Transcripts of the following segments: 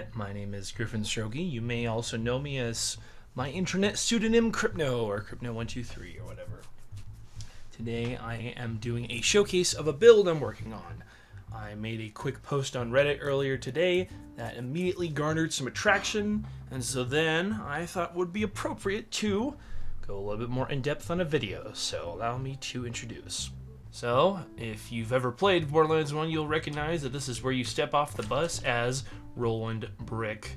internet. My name is Griffin Strogi. You may also know me as my internet pseudonym Crypno or Crypno123 or whatever. Today I am doing a showcase of a build I'm working on. I made a quick post on Reddit earlier today that immediately garnered some attraction, and so then I thought it would be appropriate to go a little bit more in depth on a video, so allow me to introduce. So, if you've ever played Borderlands 1, you'll recognize that this is where you step off the bus as Roland, Brick,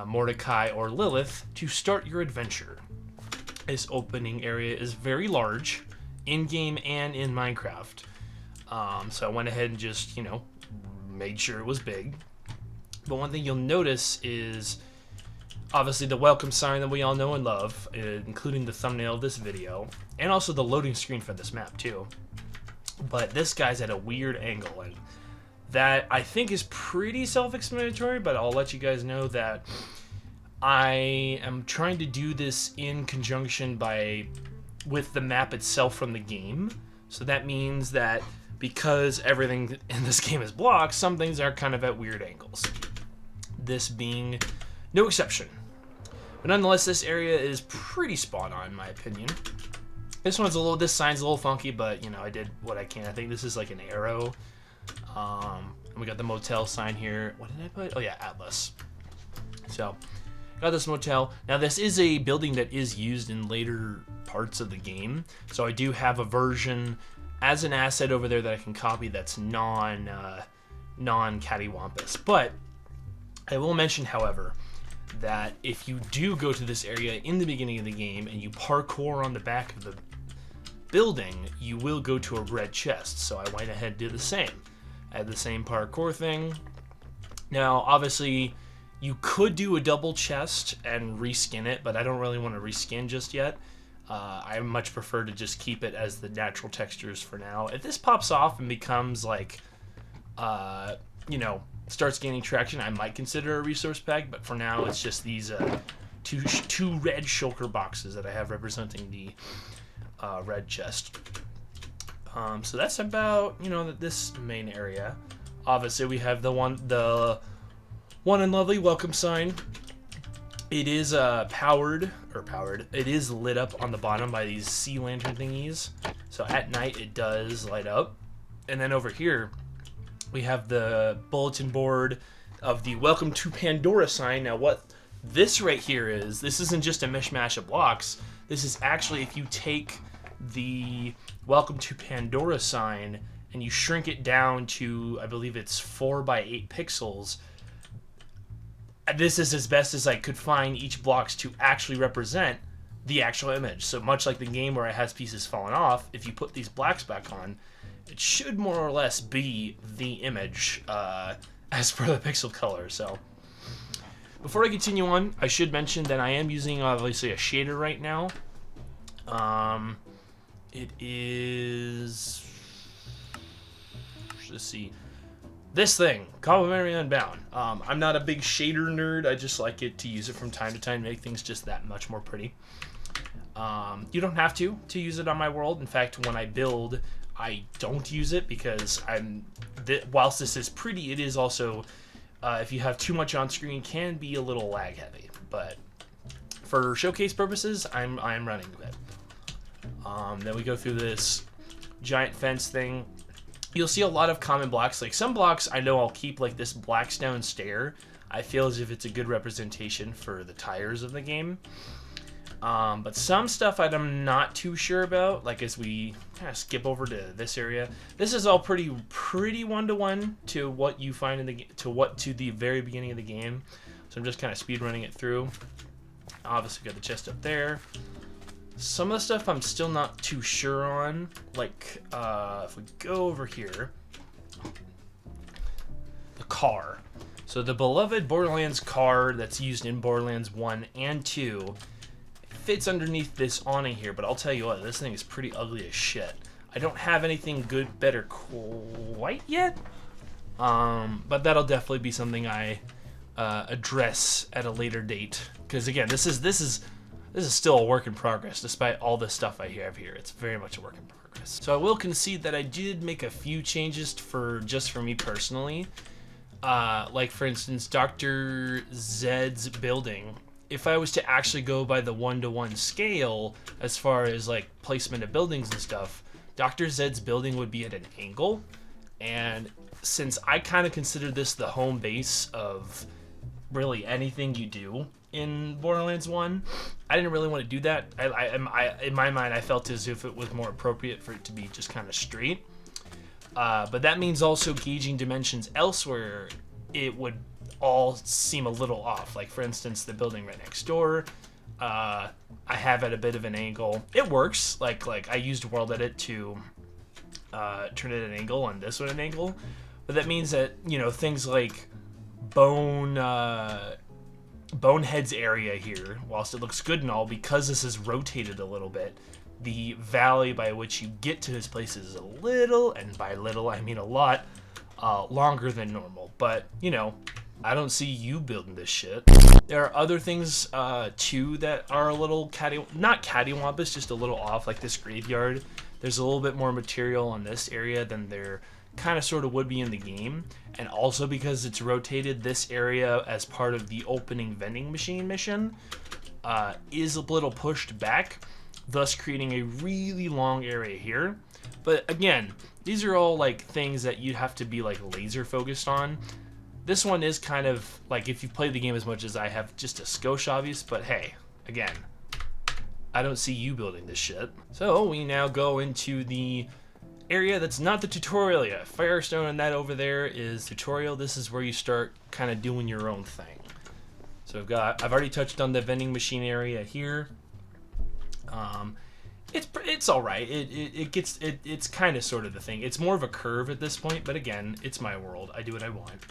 Mordecai, or Lilith to start your adventure. This opening area is very large, in-game and in Minecraft. So I went ahead and just, made sure it was big. But one thing you'll notice is obviously the welcome sign that we all know and love, including the thumbnail of this video, and also the loading screen for this map too. But this guy's at a weird angle, and that I think is pretty self-explanatory, but I'll let you guys know that I am trying to do this in conjunction with the map itself from the game. So that means that because everything in this game is blocked, some things are kind of at weird angles. This being no exception. But nonetheless, this area is pretty spot on in my opinion. This sign's a little funky, but I did what I can. I think this is like an arrow. And we got the motel sign here. What did I put? Oh yeah, Atlas. So, got this motel. Now this is a building that is used in later parts of the game. So I do have a version as an asset over there that I can copy that's non-cattywampus. But I will mention, however, that if you do go to this area in the beginning of the game and you parkour on the back of the building, you will go to a red chest. So I went ahead and did the same. I had the same parkour thing. Now, obviously, you could do a double chest and reskin it, but I don't really want to reskin just yet. I much prefer to just keep it as the natural textures for now. If this pops off and becomes like, starts gaining traction, I might consider a resource pack, but for now it's just these two red shulker boxes that I have representing the red chest. So that's about this main area. Obviously we have the one and lovely welcome sign. It is powered. It is lit up on the bottom by these sea lantern thingies. So at night it does light up. And then over here we have the bulletin board of the Welcome to Pandora sign. Now what this right here is, this isn't just a mishmash of blocks. This is actually, if you take the Welcome to Pandora sign and you shrink it down to, I believe it's 4 by 8 pixels, this is as best as I could find each blocks to actually represent the actual image. So much like the game where it has pieces falling off, if you put these blacks back on, it should more or less be the image as per the pixel color. So before I continue on, I should mention that I am using obviously a shader right now. It is, let's see, this thing, Complimentary Unbound. I'm not a big shader nerd. I just like it to use it from time to time to make things just that much more pretty. You don't have to use it on my world. In fact, when I build, I don't use it because whilst this is pretty, it is also, if you have too much on screen, can be a little lag heavy. But for showcase purposes, I'm running with it. Then we go through this giant fence thing. You'll see a lot of common blocks. Like some blocks I know I'll keep, like this blackstone stair. I feel as if it's a good representation for the tires of the game. But some stuff I'm not too sure about. Like as we kind of skip over to this area, this is all pretty one-to-one to what you find in the to the very beginning of the game. So I'm just kind of speed running it through. Obviously got the chest up there. Some of the stuff I'm still not too sure on, like if we go over here, the car. So the beloved Borderlands car that's used in Borderlands 1 and 2 fits underneath this awning here, but I'll tell you what, this thing is pretty ugly as shit. I don't have anything good, better quite yet, but that'll definitely be something I address at a later date, because again, this is still a work in progress, despite all the stuff I have here. It's very much a work in progress. So I will concede that I did make a few changes just for me personally. Like for instance, Dr. Zed's building. If I was to actually go by the 1-to-1 scale as far as like placement of buildings and stuff, Dr. Zed's building would be at an angle. And since I kind of consider this the home base of really anything you do in Borderlands 1, I didn't really want to do that. In my mind, I felt as if it was more appropriate for it to be just kind of straight. But that means also gauging dimensions elsewhere, it would all seem a little off. Like for instance, the building right next door, I have at a bit of an angle. It works. Like I used World Edit to turn it at an angle and this one at an angle. But that means that, you know, things like Bonehead's area here, whilst it looks good and all, because this is rotated a little bit, the valley by which you get to this place is a little, and by little I mean a lot, longer than normal. But, you know, I don't see you building this shit. There are other things, too, that are a little not cattywampus, just a little off, like this graveyard. There's a little bit more material on this area than there kind of sort of would be in the game. And also because it's rotated, this area as part of the opening vending machine mission is a little pushed back, thus creating a really long area here. But again, these are all like things that you'd have to be like laser focused on. This one is kind of like, if you've played the game as much as I have, just a skosh obvious, but hey, again, I don't see you building this shit. So we now go into the area that's not the tutorial yet. Firestone and that over there is tutorial. This is where you start kind of doing your own thing. So I've already touched on the vending machine area here. It's all right. It's kind of sort of the thing. It's more of a curve at this point, but again, it's my world. I do what I want.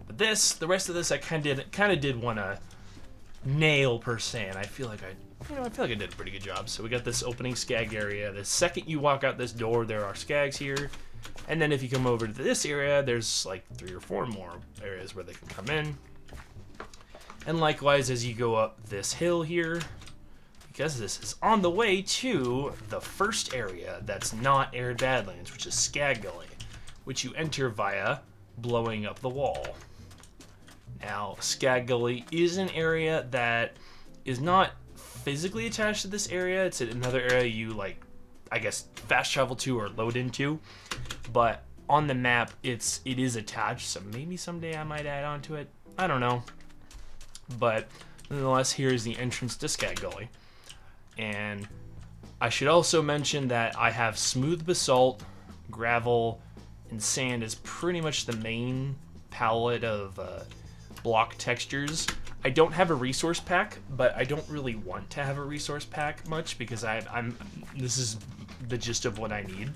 But the rest of this, I kind of did want to nail per se, and I feel like I did a pretty good job. So we got this opening skag area. The second you walk out this door, there are skags here, and then if you come over to this area, there's like 3 or 4 more areas where they can come in. And likewise, as you go up this hill here, because this is on the way to the first area that's not Arid Badlands, which is Skag Gully, which you enter via blowing up the wall. Now, Skag Gully is an area that is not physically attached to this area. It's another area you, like, I guess, fast travel to or load into. But on the map, it is attached, so maybe someday I might add on to it. I don't know. But nonetheless, here's the entrance to Skag Gully. And I should also mention that I have smooth basalt, gravel, and sand is pretty much the main palette of block textures. I don't have a resource pack, but I don't really want to have a resource pack much because this is the gist of what I need.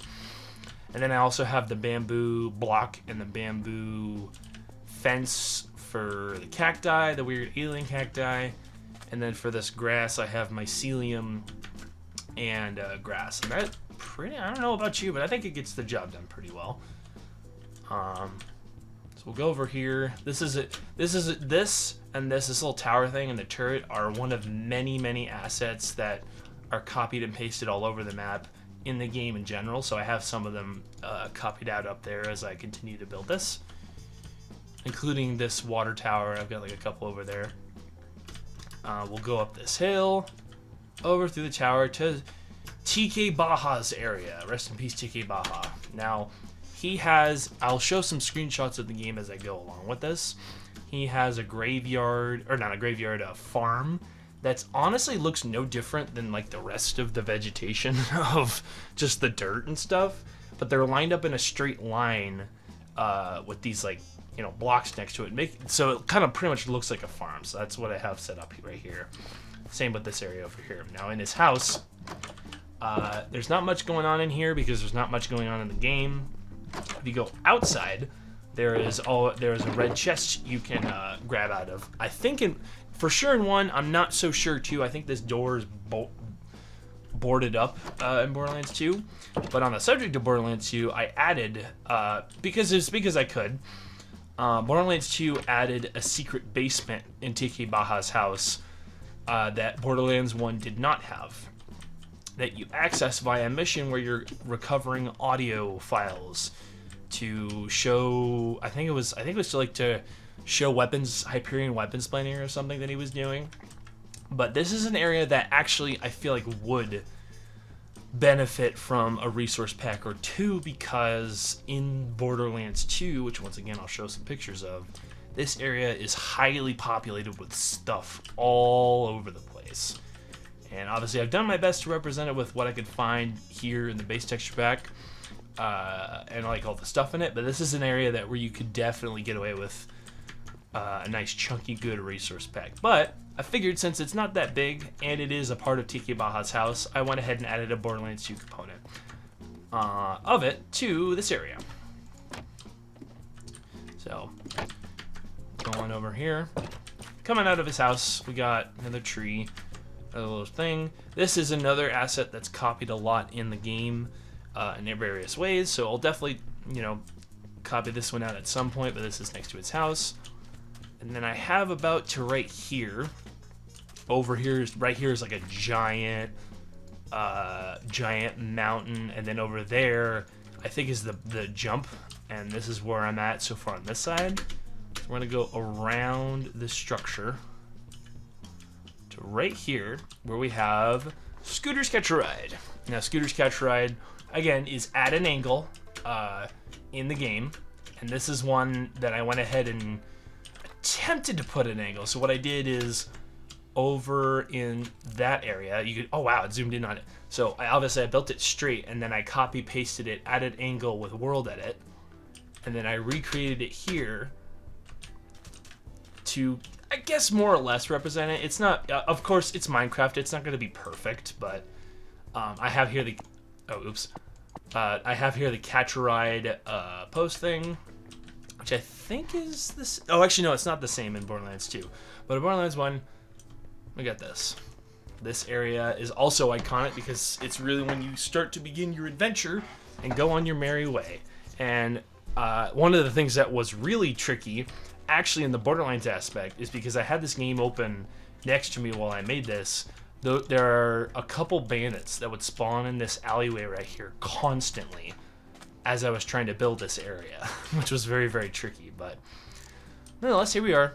And then I also have the bamboo block and the bamboo fence for the cacti, the weird alien cacti. And then for this grass, I have mycelium and grass. And that I don't know about you, but I think it gets the job done pretty well. So we'll go over here. This and this little tower thing and the turret are one of many assets that are copied and pasted all over the map in the game in general. So I have some of them copied out up there as I continue to build this, including this water tower. I've got like a couple over there. We'll go up this hill, over through the tower to TK Baja's area. Rest in peace, TK Baja. Now, I'll show some screenshots of the game as I go along with this. He has a graveyard, or not a graveyard, a farm that's honestly looks no different than like the rest of the vegetation of just the dirt and stuff. But they're lined up in a straight line with these like, you know, blocks next to it. So it kind of pretty much looks like a farm. So that's what I have set up right here. Same with this area over here. Now in his house, there's not much going on in here because there's not much going on in the game. If you go outside, there is a red chest you can grab out of. I think for sure in 1, I'm not so sure 2. I think this door is boarded up in Borderlands 2. But on the subject of Borderlands 2, I added because I could. Borderlands 2 added a secret basement in TK Baja's house that Borderlands 1 did not have, that you access via a mission where you're recovering audio files to show. I think it was to like to show weapons, Hyperion weapons planning or something that he was doing. But this is an area that actually I feel like would benefit from a resource pack or two, because in Borderlands 2, which once again I'll show some pictures of, this area is highly populated with stuff all over the place. And obviously I've done my best to represent it with what I could find here in the base texture pack, and like all the stuff in it, but this is an area that where you could definitely get away with a nice chunky good resource pack. But I figured since it's not that big and it is a part of Tiki Baja's house, I went ahead and added a Borderlands 2 component of it to this area. So going over here, coming out of his house, we got another tree, another little thing. This is another asset that's copied a lot in the game in various ways, so I'll definitely, you know, copy this one out at some point, but this is next to his house. And then I have about to right here, over here, right here is like a giant mountain, and then over there I think is the jump, and this is where I'm at so far on this side. So we're gonna go around this structure to right here where we have Scooter's Catch a Ride. Now Scooter's Catch a Ride again is at an angle in the game, and this is one that I went ahead and attempted to put an angle. So what I did is over in that area, you could, oh wow, it zoomed in on it. So I built it straight, and then I copy pasted it at an angle with World Edit, and then I recreated it here to, I guess, more or less represent it. It's not, of course, it's Minecraft. It's not going to be perfect, but I have here the, I have here the Catch a Ride post thing, which I think is this. Oh, actually, no, it's not the same in Borderlands 2. But in Borderlands 1, we got this. This area is also iconic because it's really when you start to begin your adventure and go on your merry way. And one of the things that was really tricky, actually, in the Borderlands aspect, is because I had this game open next to me while I made this. There are a couple bandits that would spawn in this alleyway right here constantly as I was trying to build this area, which was very, very tricky. But nonetheless, here we are.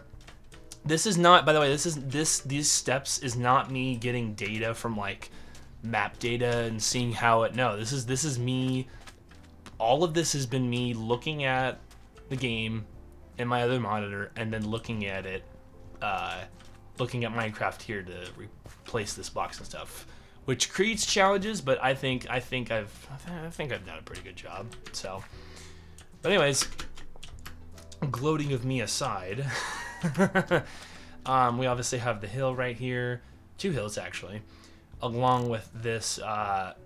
This is not, by the way, these steps is not me getting data from like map data and seeing how it. No, this is me. All of this has been me looking at the game in my other monitor and then looking at it, looking at Minecraft here to replace this box and stuff, which creates challenges, but I think I've done a pretty good job. So, but anyways, gloating of me aside, we obviously have the hill right here, 2 hills actually, along with this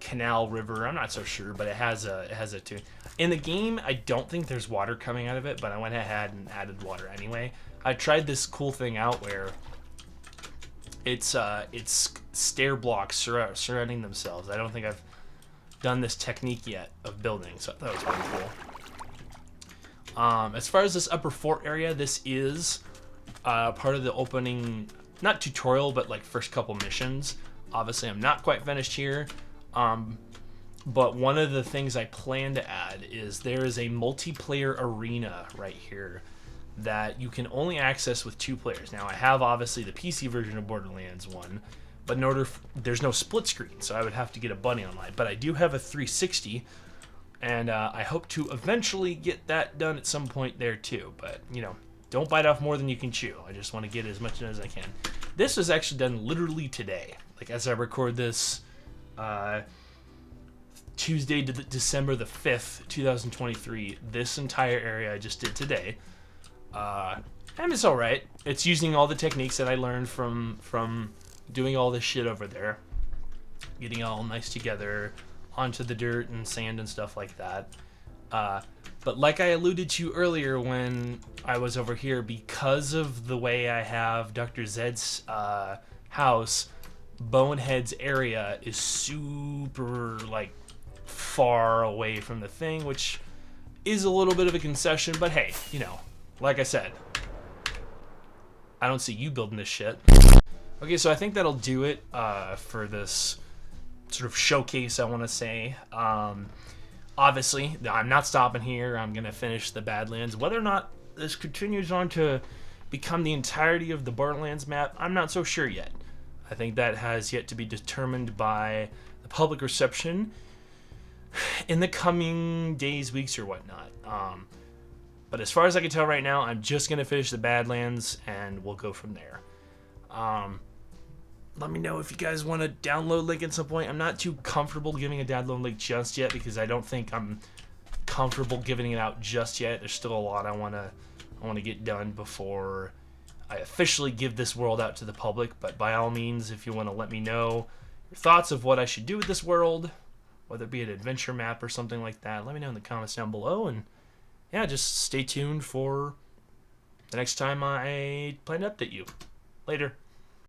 canal river. I'm not so sure, but it has a two. In the game, I don't think there's water coming out of it, but I went ahead and added water anyway. I tried this cool thing out where it's stair blocks surrounding themselves. I don't think I've done this technique yet of building, so I thought it was pretty cool. As far as this upper fort area, this is part of the opening, not tutorial, but like first couple missions. Obviously, I'm not quite finished here, but one of the things I plan to add is there is a multiplayer arena right here that you can only access with 2 players. Now, I have obviously the PC version of Borderlands 1, but in order there's no split screen, so I would have to get a buddy online. But I do have a 360, and I hope to eventually get that done at some point there too. But, you know, don't bite off more than you can chew. I just want to get as much as I can. This was actually done literally today. Like, as I record this, Tuesday, December the 5th, 2023, this entire area I just did today. And it's alright. It's using all the techniques that I learned from doing all this shit over there. Getting it all nice together onto the dirt and sand and stuff like that. But like I alluded to earlier when I was over here, because of the way I have Dr. Zed's house, Bonehead's area is super, like, far away from the thing, which is a little bit of a concession, but hey, you know, like I said, I don't see you building this shit. Okay, so I think that'll do it for this sort of showcase, I want to say. Obviously, I'm not stopping here. I'm going to finish the Badlands. Whether or not this continues on to become the entirety of the Borderlands map, I'm not so sure yet. I think that has yet to be determined by the public reception in the coming days, weeks, or whatnot. But as far as I can tell right now, I'm just going to finish the Badlands, and we'll go from there. Let me know if you guys want a download link at some point. I'm not too comfortable giving a download link just yet because I don't think I'm comfortable giving it out just yet. There's still a lot I want to get done before I officially give this world out to the public. But by all means, if you want to let me know your thoughts of what I should do with this world, whether it be an adventure map or something like that, let me know in the comments down below. And yeah, just stay tuned for the next time I plan to update you. Later.